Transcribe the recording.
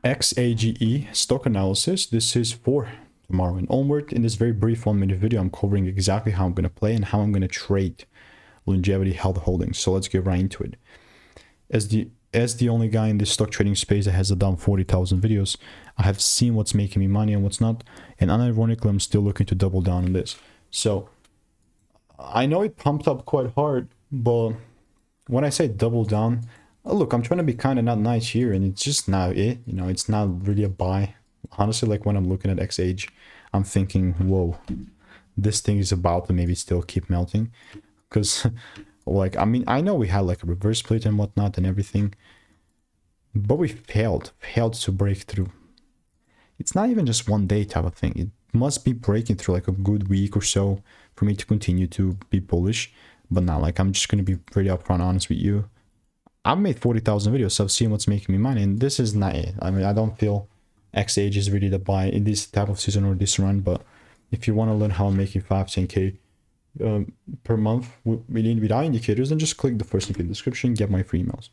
XAGE stock analysis. This is for tomorrow and onward. In this very brief 1-minute video, I'm covering exactly how I'm going to play and how I'm going to trade longevity health holdings. So let's get right into it. As the only guy in this stock trading space that has done 40,000 videos, I have seen what's making me money and what's not, and unironically I'm still looking to double down on this. So I know it pumped up quite hard, but when I say double down, look, I'm trying to be kind of not nice here, and it's just not it. You know, it's not really a buy. Honestly, like when I'm looking at XAGE, I'm thinking, whoa, this thing is about to maybe still keep melting. Because, like, I mean, I know we had like a reverse split and whatnot and everything, but we failed to break through. It's not even just one day type of thing. It must be breaking through like a good week or so for me to continue to be bullish. But now, like, I'm just going to be pretty upfront honest with you. I've made 40,000 videos, so I've seen what's making me money, and this is not it. I mean, I don't feel XAGE is really the buy in this type of season or this run, but if you want to learn how I'm making 5-10K per month without indicators, then just click the first link in the description, get my free emails.